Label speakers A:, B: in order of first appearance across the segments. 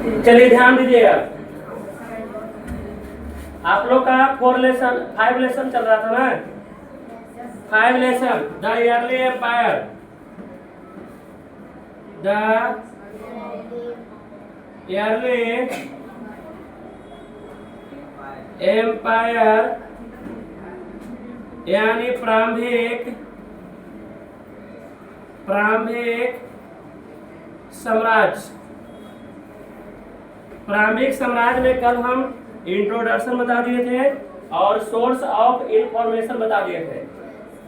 A: चलिए ध्यान दीजिएगा, आप लोग का 5 लेसन चल रहा था ना। 5 lesson, the early empire, the early empire यानी प्रारंभिक साम्राज्य। प्रारंभिक साम्राज्य में कल हम इंट्रोडक्शन बता दिए थे और सोर्स ऑफ इंफॉर्मेशन बता दिए थे।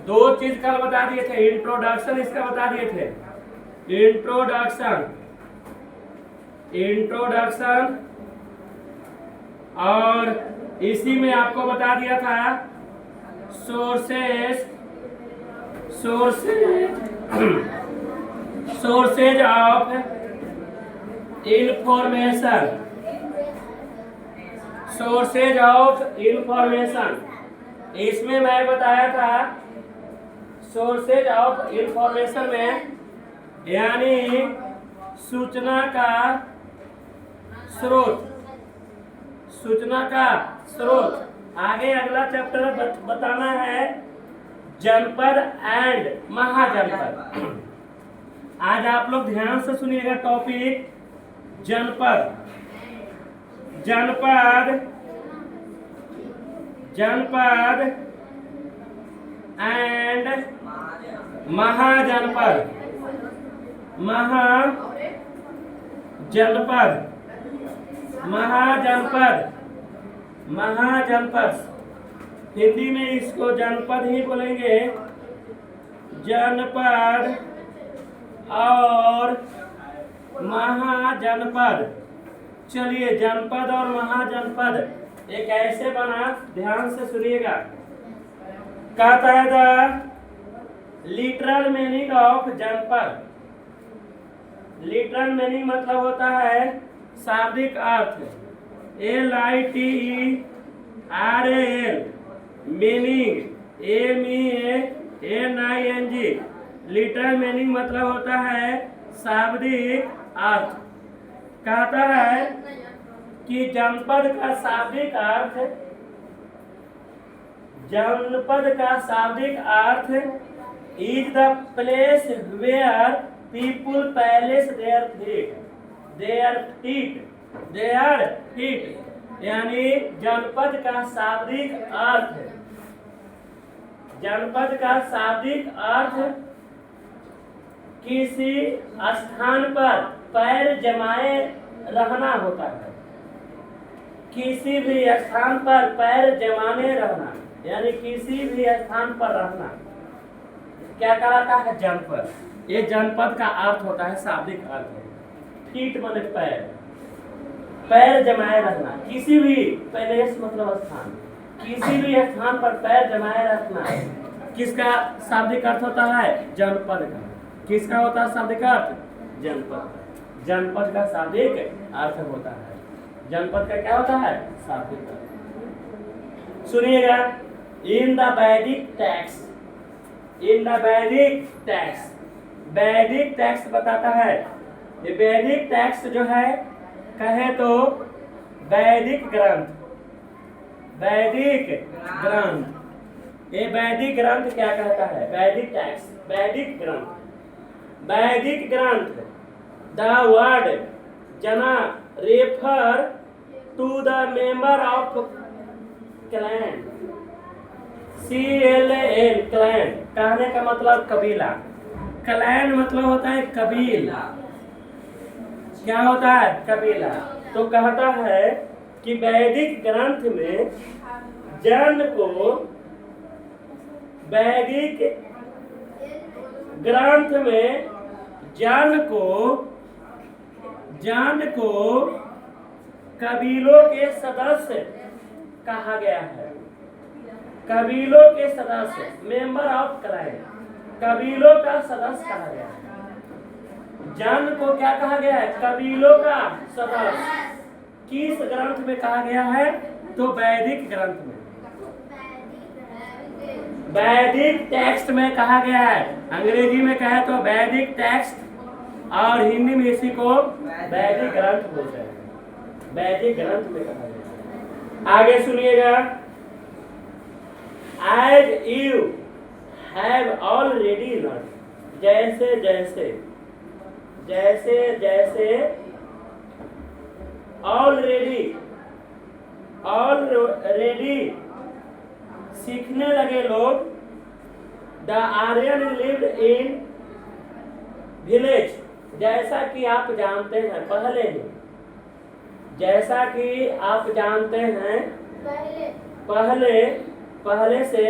A: दो चीज कल बता दिए थे, इंट्रोडक्शन इसका बता दिए थे, इंट्रोडक्शन और इसी में आपको बता दिया था सोर्सेज ऑफ इंफॉर्मेशन। इसमें मैं बताया था सोर्सेज ऑफ इंफॉर्मेशन में यानी सूचना का स्रोत। आगे अगला चैप्टर बताना है जनपद एंड महाजनपद। आज आप लोग ध्यान से सुनिएगा टॉपिक जनपद एंड महाजनपद। महाजनपद हिंदी में इसको जनपद ही बोलेंगे, जनपद और महाजनपद। चलिए, जनपद और महाजनपद एक ऐसे बना, ध्यान से सुनिएगा। कहता है द लिटरल मीनिंग ऑफ जनपद। लिटरल मीनिंग मतलब होता है शाब्दिक अर्थ, LITERAL meaning MEANING। Literal meaning मतलब होता है शाब्दिक अर्थ। कहता है कि जनपद का शाब्दिक अर्थ is the place where people place their feet. यानी जनपद का शाब्दिक अर्थ किसी स्थान पर पैर जमाए रहना होता है। किसी भी स्थान पर पैर जमाने रहना यानी किसी भी स्थान पर रहना क्या कहलाता है? जनपद। ये जनपद का अर्थ होता है, शाब्दिक अर्थ है। फीट माने पैर जमाए रहना। किसी भी पैलेस मतलब स्थान, किसी भी स्थान पर पैर जमाए रखना किसका शाब्दिक अर्थ होता है? जनपद का। किसका होता है शाब्दिक अर्थ? जनपद। जनपद का शाब्दिक अर्थ होता है। जनपद का क्या होता है? शाब्दिक अर्थ। सुनिएगा, इन द वैदिक टेक्स्ट बताता है। ये वैदिक टेक्स्ट जो है कहे तो वैदिक ग्रंथ। ये वैदिक ग्रंथ क्या कहता है? वैदिक टेक्स्ट, वैदिक ग्रंथ। The word jana refer to the member of clan, CLAN, clan. कहने का मतलब कबीला। क्लैन मतलब होता है कबीला। क्या होता है? कबीला। तो कहता है कि वैदिक ग्रंथ में जन को कबीलों के सदस्य कहा गया है। कबीलों के सदस्य, मेंबर ऑफ क्लैन, कबीलों का सदस्य कहा गया है। जन को क्या कहा गया है? कबीलों का सदस्य। किस ग्रंथ में कहा गया है? तो वैदिक ग्रंथ में, वैदिक टेक्स्ट में कहा गया है। अंग्रेजी में कहे तो वैदिक टेक्स्ट और हिंदी में इसी को वैदिक ग्रंथ बोलते हैं। वैदिक ग्रंथ में कहा गया। आगे सुनिएगा, as you have already learn, जैसे जैसे जैसे जैसे ऑलरेडी सीखने लगे लोग। The Aryan lived in village, जैसा कि आप जानते हैं पहले ही, जैसा कि आप जानते हैं पहले से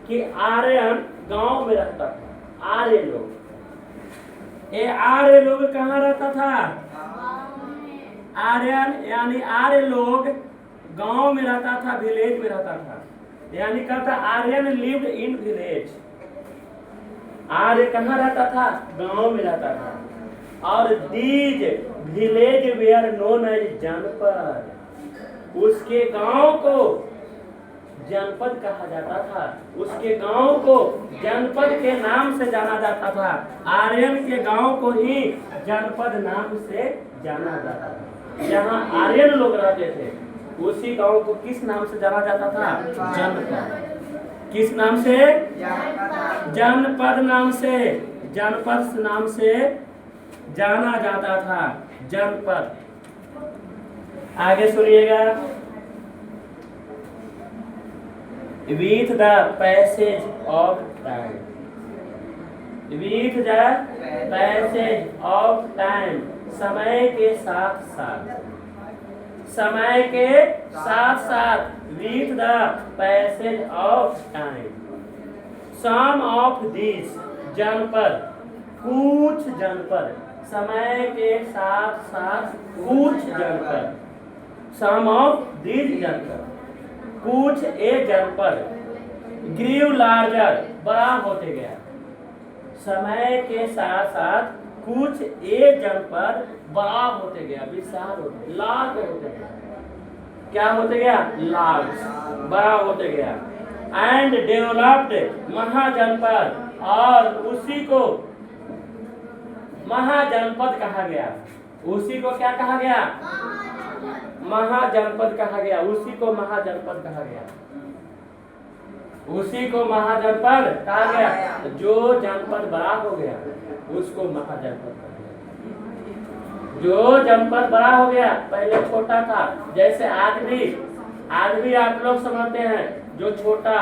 A: कि आर्यन गांव में रहता था। आर्य लोग, ये आर्य लोग कहाँ रहता था? आर्यन यानी आर्य लोग गांव में रहता था, विलेज में रहता था। यानी कहता आर्यन लिव्ड इन विलेज, आर्य कहाँ रहता था? गांव में रहता था। और these village were known as Janapada, उसके गांव को जनपद कहा जाता था, उसके गांव को जनपद के नाम से जाना जाता था। आर्यन के गांव को ही जनपद नाम से जाना जाता था। जहाँ आर्यन लोग रहते थे उसी गांव को किस नाम से जाना जाता था? जनपद। किस नाम से? जनपद नाम से, जनपद नाम से जाना जाता था, जनपद। आगे सुनिएगा, with the passage of time, with the passage of time, समय के साथ साथ, समय के साथ साथ, with the passage of time, some of these, जनपद, कुछ जनपद, समय के साथ साथ कुछ जनपद, some of these जनपद, कुछ एक जनपद, ग्रीव लार्जर, बड़ा होते गया। समय के साथ साथ कुछ एक जनपद बड़ा होते गया, विशाल होते, लार्ज होते गया। क्या होते गया? लार्ज, बड़ा होते गया। एंड डेवलप्ड, महाजनपद, और उसी को महाजनपद कहा गया। उसी को क्या कहा गया? महाजनपद कहा गया। उसी को महाजनपद कहा गया। उसी को महाजनपद कहा गया। जो जनपद बड़ा हो गया उसको महाजनपद कहा गया। जो जनपद बड़ा हो गया, पहले छोटा था, जैसे आदमी आप लोग समझते हैं, जो छोटा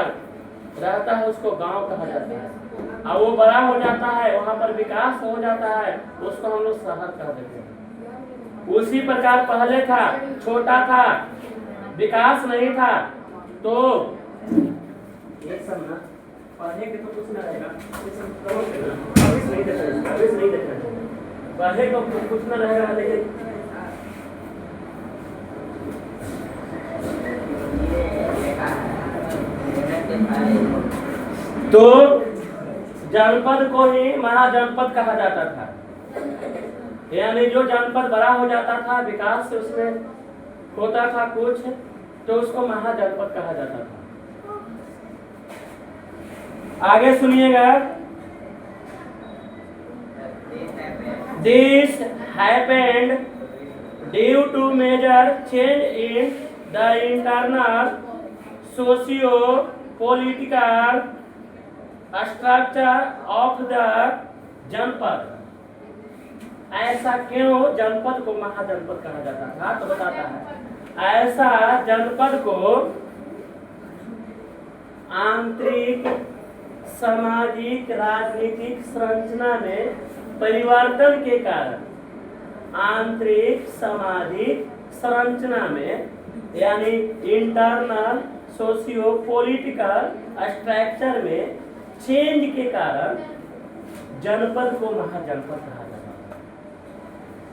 A: रहता है उसको गांव कहा जाता है, और वो बड़ा हो जाता है, वहां पर विकास हो जाता है, उसको हम लोग शहर कह देते हैं। उसी प्रकार पहले था, छोटा था, विकास नहीं था, तो ये सब ना पढ़े के तो कुछ ना रहेगा, पढ़े को कुछ ना रहेगा, लेकिन तो जनपद को ही महाजनपद कहा जाता था। यानी जो जनपद बड़ा हो जाता था, विकास से उसमें होता था कुछ, तो उसको महाजनपद कहा जाता था। आगे सुनिएगा, this happened due to major change in the internal socio political structure of the Janapada. ऐसा क्यों जनपद को महाजनपद कहा जाता था? तो बताता है, ऐसा जनपद को आंतरिक सामाजिक राजनीतिक संरचना में परिवर्तन के कारण, आंतरिक सामाजिक संरचना में यानी इंटरनल सोशियो पॉलिटिकल स्ट्रक्चर में चेंज के कारण जनपद को महाजनपद कहा जाता था।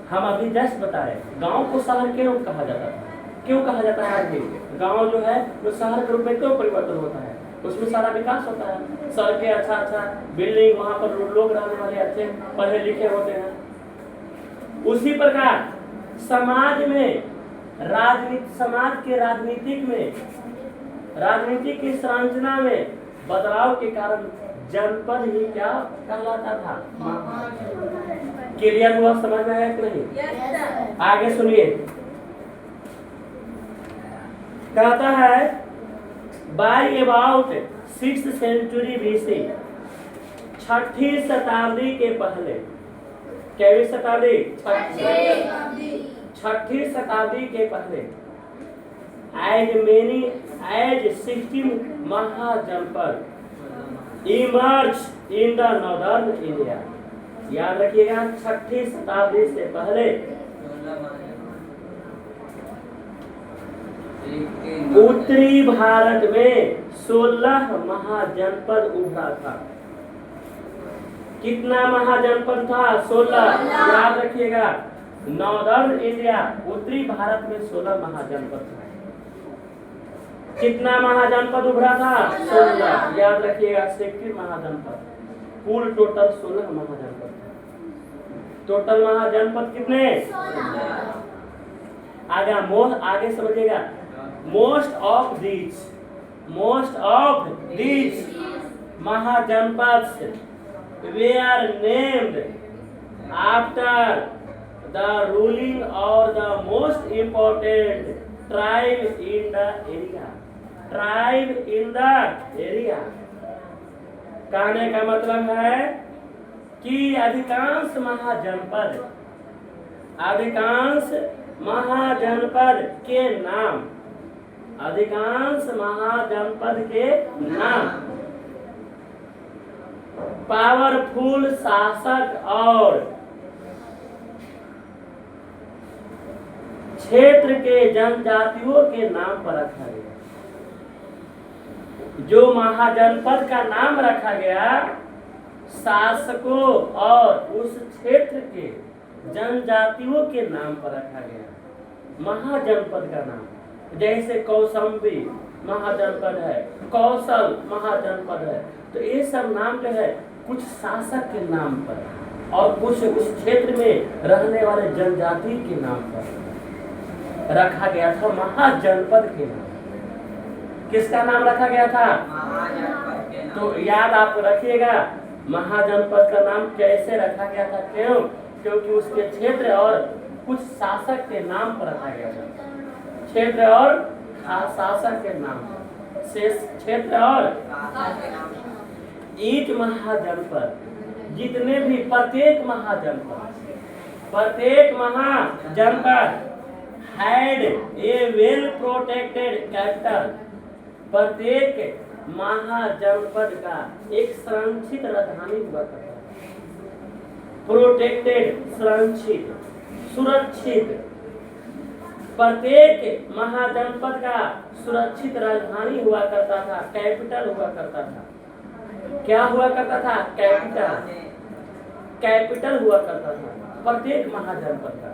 A: हम अभी जस्ट बताए, गांव को शहर क्यों कहा जाता था? क्यों कहा जाता है? आगे गांव जो है वो शहर के रूप में क्यों परिवर्तन होता है? उसमें सारा विकास होता है, सड़कें अच्छा बिल्डिंग, वहां पर लोग रहने वाले अच्छे पढ़े लिखे होते हैं। उसी प्रकार समाज में समाज के राजनीतिक की संरचना में बदलाव के कारण जनपद ही क्या कहलाता था? क्लियर हुआ? समझ में आया कि नहीं? आगे सुनिए, कहता है by about 6th century BC, 6ठी शताब्दी के पहले, कैवी शताब्दी, 6ठी शताब्दी के पहले, as 16 mahajanapada emerge in the northern India. याद रखिएगा 6ठी शताब्दी से पहले उत्तरी भारत में 16 महाजनपद उभरा था। कितना महाजनपद था? 16। याद रखिएगा नॉर्दर्न इंडिया, उत्तरी भारत में 16 महाजनपद था। कितना महाजनपद उभरा था? 16। याद रखिएगा 16 महाजनपद, कुल टोटल 16 महाजनपद। टोटल महाजनपद कितने? 16। आगे समझिएगा, most of these mahajanapada were named after the ruling or the most important tribe in the area। कहने का मतलब है कि अधिकांश महाजनपद के नाम पावरफुल शासक और क्षेत्र के जनजातियों के नाम पर रखा गया। जो महाजनपद का नाम रखा गया शासकों और उस क्षेत्र के जनजातियों के नाम पर रखा गया महाजनपद का नाम। जैसे कौसंबी महाजनपद है, कौशल महाजनपद है, तो ये सब नाम जो है कुछ शासक के नाम पर और कुछ उस क्षेत्र में रहने वाले जनजाति के नाम पर रखा गया था महाजनपद के नाम। किसका नाम रखा गया था? तो याद आप रखिएगा महाजनपद का नाम कैसे रखा गया था, क्यों? क्योंकि उसके क्षेत्र और कुछ शासक के नाम पर रखा गया था। क्षेत्र और शासक के नाम, क्षेत्र और ईच महाजनपद, जितने भी प्रत्येक mahajanapada had a well protected capital. प्रत्येक महाजनपद का एक संरक्षित राजधानी हुआ करता है। प्रोटेक्टेड, संरक्षित, सुरक्षित। प्रत्येक महाजनपद का सुरक्षित राजधानी हुआ करता था, कैपिटल हुआ करता था। क्या हुआ करता था? कैपिटल हुआ करता था प्रत्येक महाजनपद का।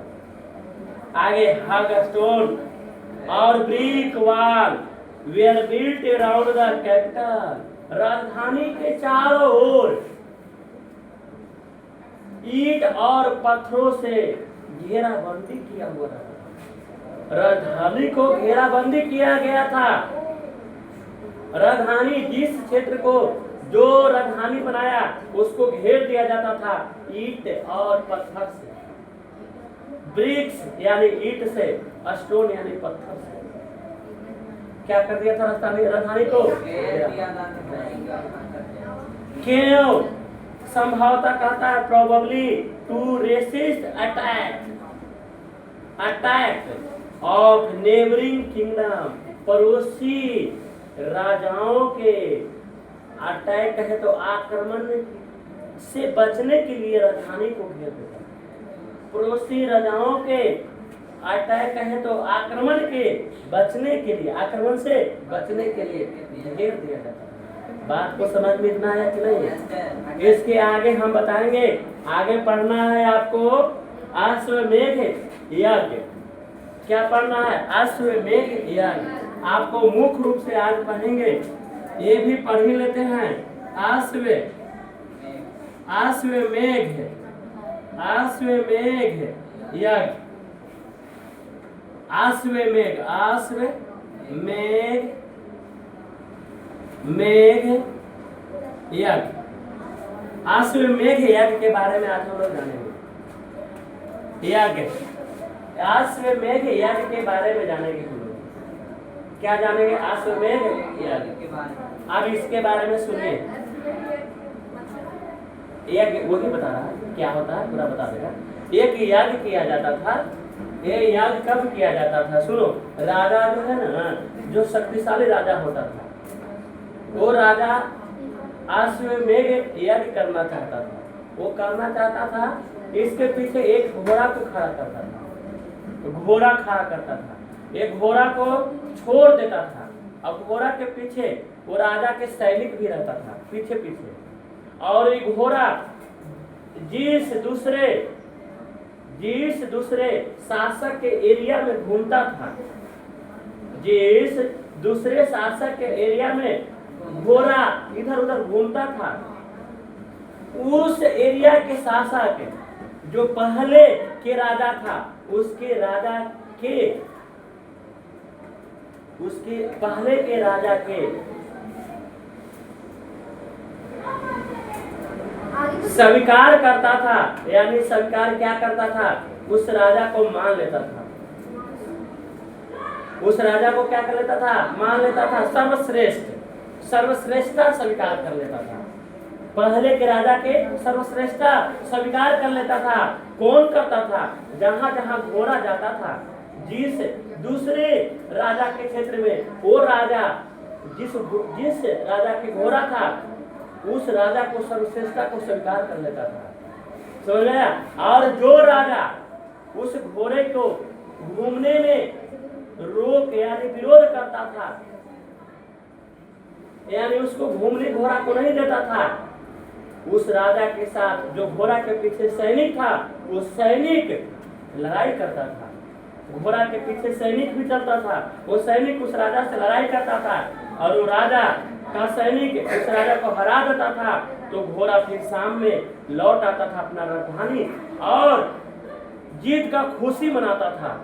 A: आगे हग स्टोन और brick wall were built around the capital. राजधानी के चारों ओर ईंट और पत्थरों से घेराबंदी किया हुआ था। राजधानी को घेराबंदी किया गया था। राजधानी जिस क्षेत्र को जो राजधानी बनाया उसको घेर दिया जाता था ईंट और पत्थर से। ब्रिक्स यानी ईंट से, स्टोन यानी पत्थर से। क्या कर दिया था राजधानी को? क्यों? संभवतः कहता है probably to resist attack of neighbouring kingdom. पड़ोसी राजाओं के अटैक है तो आक्रमण से बचने के लिए राजधानी को घेर देता। पड़ोसी राजाओं के अटैक है तो आक्रमण से बचने के लिए घेर दिया जाता। बात को समझ में इतना है कि नहीं? इसके आगे हम बताएंगे। आगे पढ़ना है आपको अश्वमेध यज्ञ। क्या पढ़ना है? अश्वमेध यज्ञ। आपको मुख्य रूप से आज पढ़ेंगे, ये भी पढ़ ही लेते हैं। अश्वमेध यज्ञ। अश्वमेध यज्ञ। अश्वमेध यज्ञ के बारे में आज हम लोग जानेंगे। अश्वमेध यज्ञ के बारे में जानेंगे हम लोग। क्या जानेंगे? अश्वमेध यज्ञ। अब इसके बारे में सुनिए। यज्ञ वही बता रहा है क्या होता है, पूरा बता देगा। एक यज्ञ किया जाता था। ये यज्ञ कब किया जाता था? सुनो, राजा जो है ना, जो शक्तिशाली राजा होता था, वो राजा अश्वमेध यज्ञ करना चाहता था। वो करना चाहता था, इसके पीछे एक घोड़ा को खड़ा करता था। घोड़ा खड़ा करता था, एक घोड़ा को छोड़ देता था। अब घोड़ा के पीछे वो राजा के सैनिक भी रहता था पीछे पीछे। और ये घोड़ा जिस दूसरे शासक के एरिया में घूमता था, जिस दूसरे शासक के एरिया में घोड़ा इधर उधर घूमता था, उस एरिया के शासक जो पहले के राजा था, उसके पहले के राजा के स्वीकार करता था। यानी स्वीकार क्या करता था? उस राजा को मान लेता था। उस राजा को क्या कर लेता था? मान लेता था। सर्वश्रेष्ठता स्वीकार कर लेता था। पहले के राजा के सर्वश्रेष्ठता स्वीकार कर लेता था। कौन करता था? जहां जहां घोड़ा जाता था, जिस दूसरे राजा के क्षेत्र में वो राजा जिस राजा के घोड़ा था, उस राजा को सर्वश्रेष्ठता को स्वीकार कर लेता था। समझ गया? और जो राजा उस घोड़े को घूमने में रोक यानी विरोध करता था, यानी उसको घूमने घोड़ा को नहीं देता था, उस राजा के साथ जो घोड़ा के पीछे सैनिक था, वो सैनिक लड़ाई करता था। घोड़ा के पीछे सैनिक भी चलता था। वो सैनिक उस राजा से लड़ाई करता था और वो राजा का सैनिक उस राजा को हरा देता था। तो घोड़ा फिर शाम में लौट आता था अपना राजधानी और जीत का खुशी मनाता था।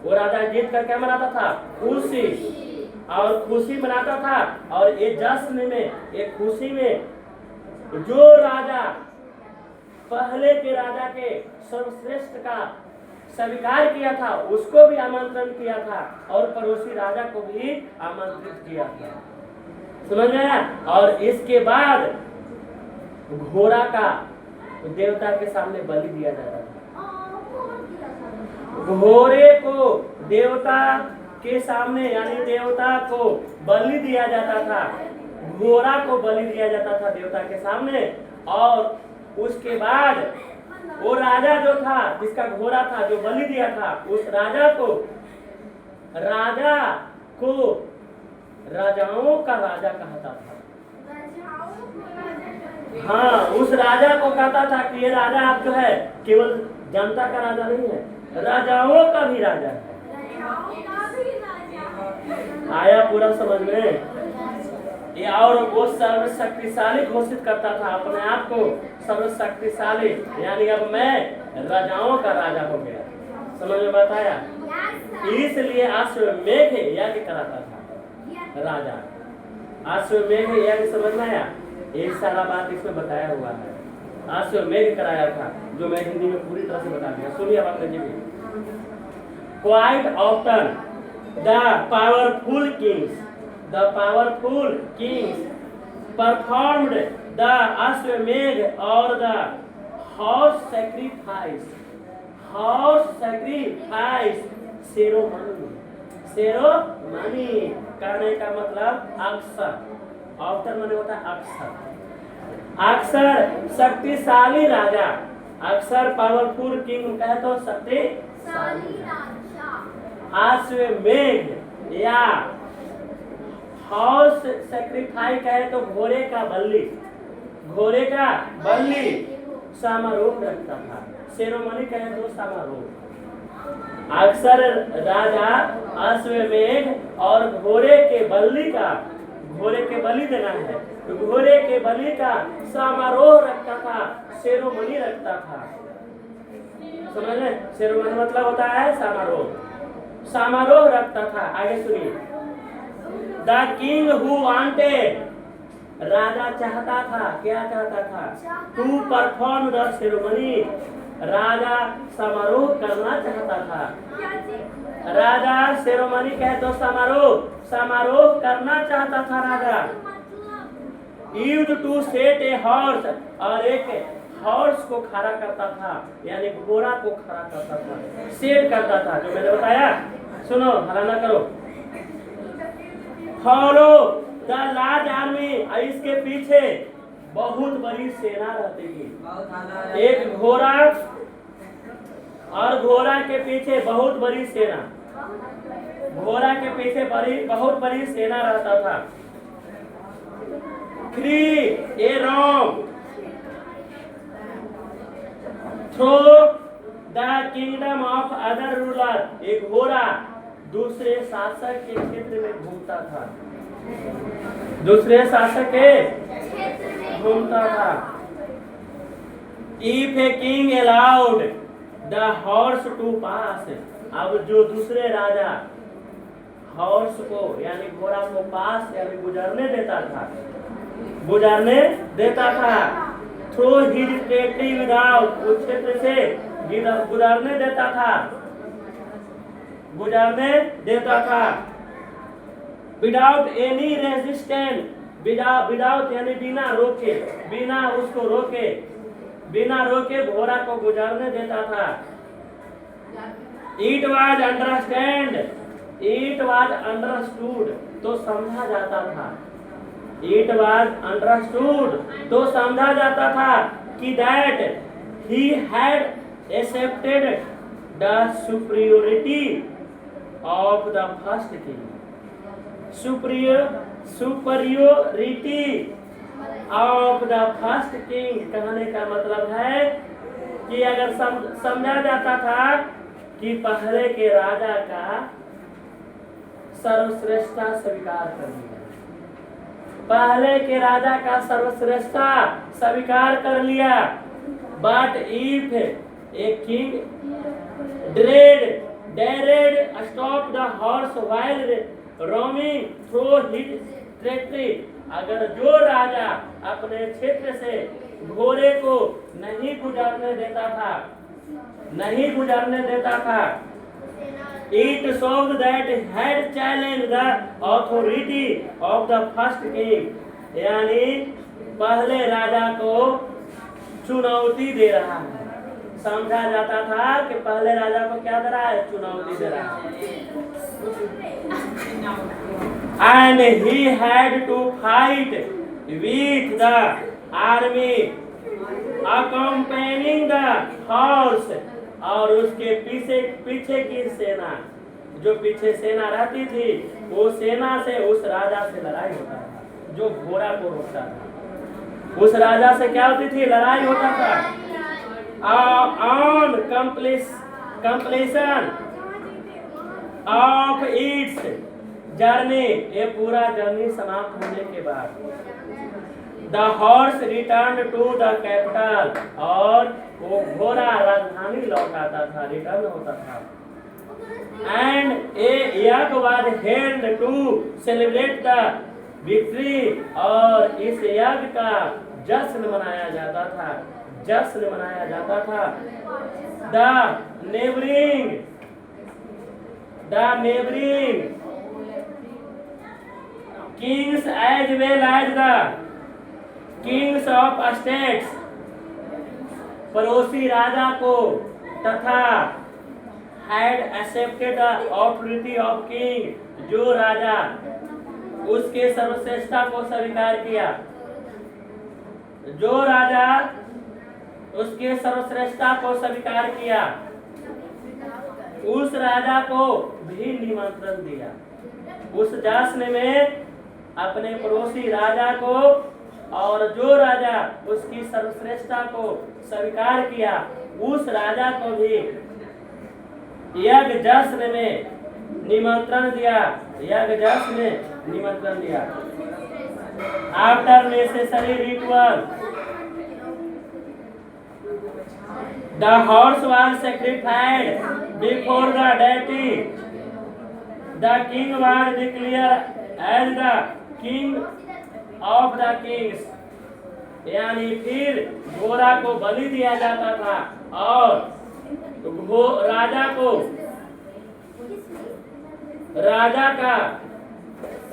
A: वो राजा जीत का क्या मनाता था? खुशी। और खुशी मनाता था। और ये जश्न में, एक खुशी में जो राजा पहले के राजा के सर्वश्रेष्ठ का स्वीकार किया था, उसको भी आमंत्रण किया था और पड़ोसी राजा को भी आमंत्रित किया था। समझ गया? और इसके बाद घोड़ा का देवता के सामने बलि दिया जाता था। घोड़े को देवता के सामने यानी देवता को बलि दिया जाता था। घोड़ा को बलि दिया जाता था देवता के सामने। और उसके बाद वो राजा जो था, जिसका घोड़ा था, जो बलि दिया था, उस राजा को राजाओं का राजा कहता था। हाँ, उस राजा को कहता था कि ये राजा आप जो है केवल जनता का राजा नहीं है, राजाओं का भी राजा है। आया पूरा समझ में? ये और वो सर्वशक्तिशाली घोषित करता था अपने आप को सर्वशक्तिशाली, यानी अब मैं राजाओं का राजा हो गया। समझ में बात आया? इसलिए अश्वमेध यज्ञ कराता था राजा। अश्वमेध यज्ञ समझ में आया? एक सारा बात इसमें बताया हुआ है। अश्वमेध कराया था, जो मैं हिंदी में पूरी तरह से बता दिया। सुनिए बात लीजिए। Quite often the powerful kings performed the Ashwamedh or the horse sacrifice ceremony करने का मतलब अक्सर, ऑफ्टन माने होता है अक्सर शक्तिशाली राजा, अक्सर पावरफुल किंग कहे तो शक्तिशाली राजा। अश्वमेध या हॉर्स सैक्रिफाइस कहे तो घोड़े का बलि समारोह रखता था। सेरेमनी कहे तो समारोह। अक्सर राजा अश्वमेध और घोड़े के बलि देना है तो घोड़े के बलि का समारोह रखता था, सेरेमनी रखता था। समझ ले? सेरेमनी मतलब होता है समारोह रखता था। आगे सुनिए। The king who wanted, राजा चाहता था, क्या चाहता था? To perform the ceremony, राजा समारोह करना चाहता था। राजा सेरेमनी कहे तो समारोह करना चाहता था। राजा used to set a horse, और एक हॉर्स को खड़ा करता था, यानी घोड़ा को खड़ा करता था, सेट करता था, जो मैंने बताया। सुनो, हला ना करो। फॉलो द लार्ज आर्मी, इसके पीछे बहुत बड़ी सेना रहती थी। एक घोड़ा और घोड़ा के पीछे बहुत बड़ी सेना, घोड़ा के पीछे बहुत बड़ी सेना रहता था। Three a wrong through the kingdom of other ruler, एक घोड़ा दूसरे शासक के क्षेत्र में घूमता था, दूसरे शासक के घूमता था। If a king allowed the horse to pass, अब जो दूसरे राजा हॉर्स को यानी घोड़ा को पास यानी गुजरने देता था, थ्रू हिज टेरिटरी विदाउट, उस क्षेत्र से गुजरने देता था, विदाउट एनी रेजिस्टेंस, विदाउट यानी बिना रोके घोड़ा को गुजरने देता था। इट वाज अंडरस्टूड, तो समझा जाता था, इट वाज अंडरस्टूड, तो समझा जाता था कि that he had accepted the superiority of the first king, superiority of the first king कहने का मतलब है कि अगर समझा जाता था कि पहले के राजा का सर्वश्रेष्ठता स्वीकार कर लिया, पहले के राजा का सर्वश्रेष्ठता स्वीकार कर लिया। But if a king dared stop the horse while roaming through his territory, अगर जो राजा अपने क्षेत्र से घोड़े को नहीं गुजरने देता था, it showed that had challenged the authority of the first king, यानी पहले राजा को चुनौती दे रहा है। समझा जाता था कि पहले राजा को क्या दे रहा है, चुनौती दे रहा है। And he had to fight with the army accompanying the horse, और उसके पीछे की सेना, जो पीछे सेना रहती थी, वो सेना से उस राजा से लड़ाई होता था जो घोड़ा को रोकता था। उस राजा से क्या होती थी, लड़ाई होता था। On completion of its journey, ये पूरा जर्नी समाप्त होने के बाद, the horse returned to the capital, और वो घोड़ा राजधानी लौट आता था, रिटर्न होता था। And a yag was held to celebrate the victory, और इस यज्ञ का जश्न मनाया जाता था। The neighboring kings as well as the kings of states, पड़ोसी राजा को तथा had accepted the authority of king, जो राजा उसके सर्वश्रेष्ठता को स्वीकार किया, जो राजा उसके सर्वश्रेष्ठता को स्वीकार किया, उस राजा को भी निमंत्रण दिया। उस जश्न में अपने पड़ोसी राजा को और जो राजा उसकी सर्वश्रेष्ठता को स्वीकार किया, उस राजा को भी यज्ञ जश्न में निमंत्रण दिया। After necessary ritual, the horse was sacrificed before the deity. The king was declared as the king of the kings, यानी फिर घोड़ा को बलि दिया जाता था और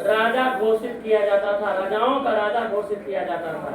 A: राजा घोषित किया जाता था, राजाओं का राजा घोषित किया जाता था।